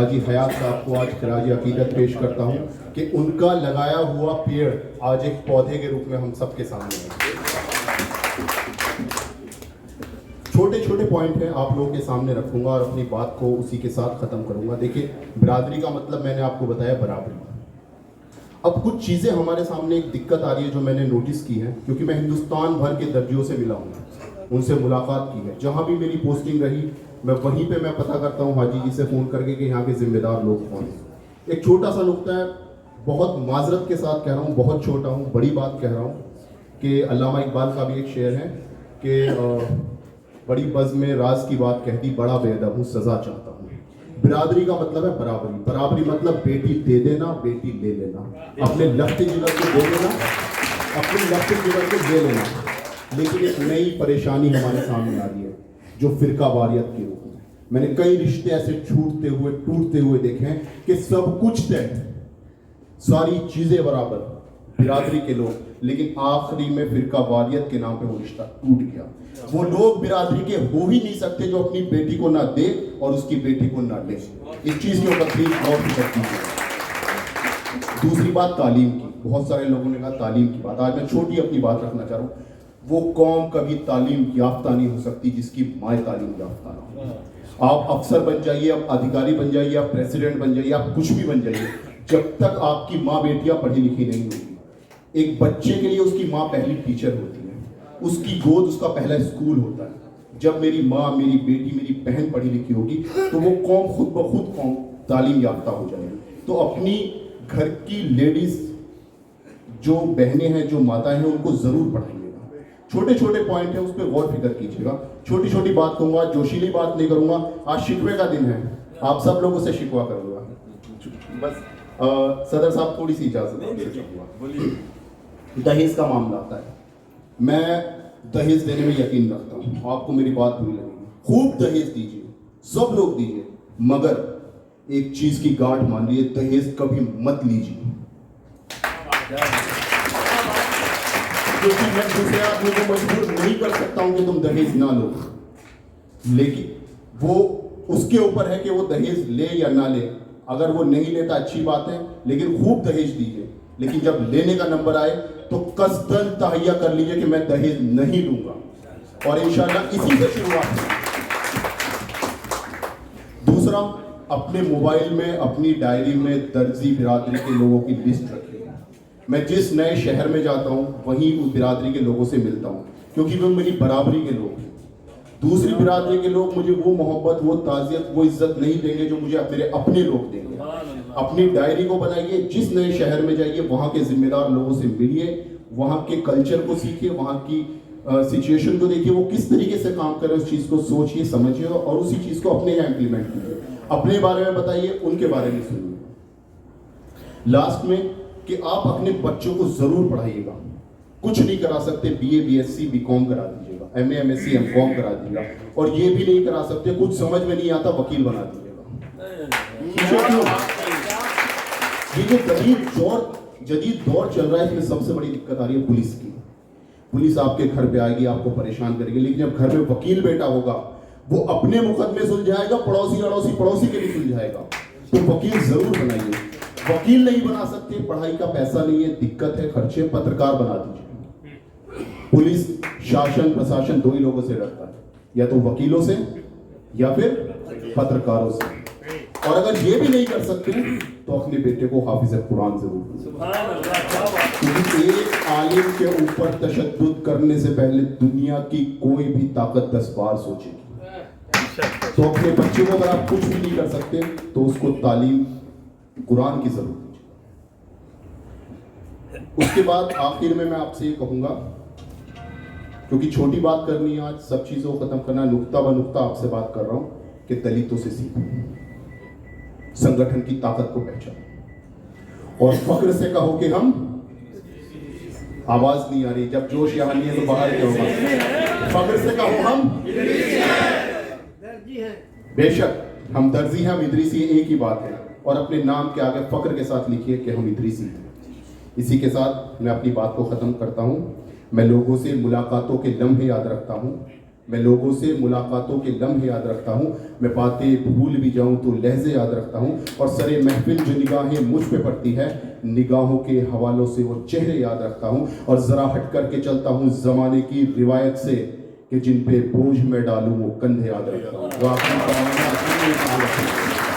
हाजी हयात साहब को आज खराज अकीदत पेश करता हूँ कि उनका लगाया हुआ पेड़ आज एक पौधे के रूप में हम सबके सामने है। छोटे छोटे पॉइंट हैं, आप लोगों के सामने रखूंगा और अपनी बात को उसी के साथ ख़त्म करूंगा। देखिए, बिरादरी का मतलब मैंने आपको बताया बराबरी। अब कुछ चीज़ें हमारे सामने एक दिक्कत आ रही है जो मैंने नोटिस की है, क्योंकि मैं हिंदुस्तान भर के दर्जियों से मिला हूँ, उनसे मुलाकात की है। जहाँ भी मेरी पोस्टिंग रही मैं वहीं पे मैं पता करता हूँ हाजी जी से फ़ोन करके कि यहाँ के ज़िम्मेदार लोग कौन हैं। एक छोटा सा नुक्ता है, बहुत माजरत के साथ कह रहा हूँ, बहुत छोटा हूँ, बड़ी बात कह रहा हूँ कि अल्लामा इकबाल का भी एक शेर है कि बड़ी बज़्म में राज की बात कहती, बड़ा बेअदब हूँ, सज़ा चाहता हूँ। बिरादरी का मतलब है बराबरी। बराबरी मतलब बेटी दे देना, बेटी ले लेना, अपने लफ्ते जिगर को दे लेना, अपने लफ्ते जिगर को दे लेना। लेकिन एक नई परेशानी हमारे सामने आ रही है जो फिरका वारियत के रूप में। मैंने कई रिश्ते ऐसे छूटते हुए टूटते हुए देखे हैं कि सब कुछ तय, सारी चीज़ें बराबर, बिरादरी के लोग, लेकिन आखिरी में फिरका वारियत के नाम पे वो रिश्ता टूट गया। वो लोग बिरादरी के हो ही नहीं सकते जो अपनी बेटी को ना दे और उसकी बेटी को ना ले। इस चीज़ के ऊपर प्लीज गौर कीजिए। दूसरी बात तालीम की, बहुत सारे लोगों ने कहा तालीम की बात, आज मैं छोटी अपनी बात रखना चाह रहा हूँ। वो कौम कभी तालीम याफ्ता नहीं हो सकती जिसकी माँ तालीम याफ्ता ना हो। आप अफसर बन जाइए, आप अधिकारी बन जाइए, आप प्रेसिडेंट बन जाइए, आप कुछ भी बन जाइए, जब तक आपकी माँ बेटियां पढ़ी लिखी नहीं होगी। एक बच्चे के लिए उसकी माँ पहली टीचर होती है, उसकी गोद उसका पहला स्कूल होता है। जब मेरी माँ, मेरी बेटी, मेरी बहन पढ़ी लिखी होगी तो वो कौम खुद ब खुद कौम तालीम याफ्ता हो जाएगी। तो अपनी घर की लेडीज जो बहनें हैं, जो माताएं हैं, उनको जरूर पढ़ाइएगा। छोटे छोटे पॉइंट है, उस पर गौर फिक्र कीजिएगा। छोटी छोटी बात कहूंगा, जोशीली बात नहीं करूंगा। आज शिकवे का दिन है, आप सब लोगों से शिकवा करूंगा। बस सदर साहब थोड़ी सी इजाजत। दहेज का मामला आता है, मैं दहेज देने में यकीन रखता हूँ, आपको मेरी बात बुरी लगेगी। खूब दहेज दीजिए, सब लोग दीजिए, मगर एक चीज की गांठ मान लीजिए, दहेज कभी मत लीजिए। क्योंकि मैं दूसरे आदमी को मजबूर नहीं कर सकता हूं कि तुम दहेज ना लो, लेकिन वो उसके ऊपर है कि वो दहेज ले या ना ले। अगर वो नहीं लेता अच्छी बात है, लेकिन खूब दहेज दीजिए। लेकिन जब लेने का नंबर आए तो कसदन तहैया कर लीजिए कि मैं दहेज नहीं लूंगा, और इंशाल्लाह इसी से शुरुआत है। दूसरा, अपने मोबाइल में, अपनी डायरी में दर्जी बिरादरी के लोगों की लिस्ट रखिए। मैं जिस नए शहर में जाता हूं वहीं उस बिरादरी के लोगों से मिलता हूं, क्योंकि वो मेरी बराबरी के लोग हैं। दूसरी बिरादरी के लोग मुझे वो मोहब्बत, वो ताज़ियत, वो इज्जत नहीं देंगे जो मुझे मेरे अपने लोग देंगे। अपनी डायरी को बनाइए, जिस नए शहर में जाइए वहाँ के जिम्मेदार लोगों से मिलिए, वहाँ के कल्चर को सीखिए, वहाँ की सिचुएशन को देखिए, वो किस तरीके से काम कर रहे हैं, उस चीज़ को सोचिए, समझिए और उसी चीज़ को अपने यहाँ इम्प्लीमेंट कीजिए। अपने बारे में बताइए, उनके बारे में सुनिए। लास्ट में कि आप अपने बच्चों को जरूर पढ़ाइएगा। कुछ नहीं करा सकते, बीए, बीएससी, बीकॉम करा दीजिएगा, एमए, एमएससी, एमकॉम करा दीजिएगा, और ये भी नहीं करा सकते, कुछ समझ में नहीं आता, वकील बना दीजिएगा। ये जो जदीद दौर चल रहा है, इसमें सबसे बड़ी दिक्कत आ रही है पुलिस की। पुलिस आपके घर पे आएगी, आपको परेशान करेगी, लेकिन जब घर में वकील बेटा होगा, वो अपने मुकदमे सुलझाएगा, पड़ोसी अड़ोसी पड़ोसी के भी सुलझाएगा। तो वकील जरूर बनाइए। वकील नहीं बना सकते, पढ़ाई का पैसा नहीं है, दिक्कत है, खर्चे, पत्रकार बना दीजिए। पुलिस, शासन, प्रशासन दो ही लोगों से डरता है, या तो वकीलों से या फिर पत्रकारों से। और अगर ये भी नहीं कर सकते तो अपने बेटे को हाफिज कुरान जरूर करें। क्योंकि एक आलिम के ऊपर तशद्दुद करने से पहले दुनिया की कोई भी ताकत 10 बार सोचेगी। तो अपने बच्चे को अगर आप कुछ भी नहीं कर सकते तो उसको तालीम कुरान की जरूरत है। उसके बाद आखिर में मैं आपसे ये कहूंगा, क्योंकि छोटी बात करनी है आज, सब चीजों को खत्म करना, नुक्ता ब नुक्ता आपसे बात कर रहा हूं कि दलितों से सीखो, संगठन की ताकत को पहचानो और फख्र से कहो कि हम, आवाज नहीं आ रही, जब जोश यहां नहीं है तो बाहर क्या होगा। फख्र से कहो हम बेशक हम दर्जी हैं, हम इदरीसी, एक ही बात है। और अपने नाम के आगे फख्र के साथ लिखिए कि हम इदरीसी हैं। इसी के साथ मैं अपनी बात को ख़त्म करता हूँ। मैं लोगों से मुलाकातों के लम्हे याद रखता हूँ, मैं लोगों से मुलाकातों के लम्हे याद रखता हूँ, मैं बातें भूल भी जाऊँ तो लहजे याद रखता हूँ, और सरे महफिल जो निगाहें मुझ पे पड़ती है, निगाहों के हवालों से वो चेहरे याद रखता हूँ, और ज़रा हट करके चलता हूँ ज़माने की रिवायत से कि जिन पे बोझ मैं डालूँ वो कंधे याद रखता हूँ। वो आपकी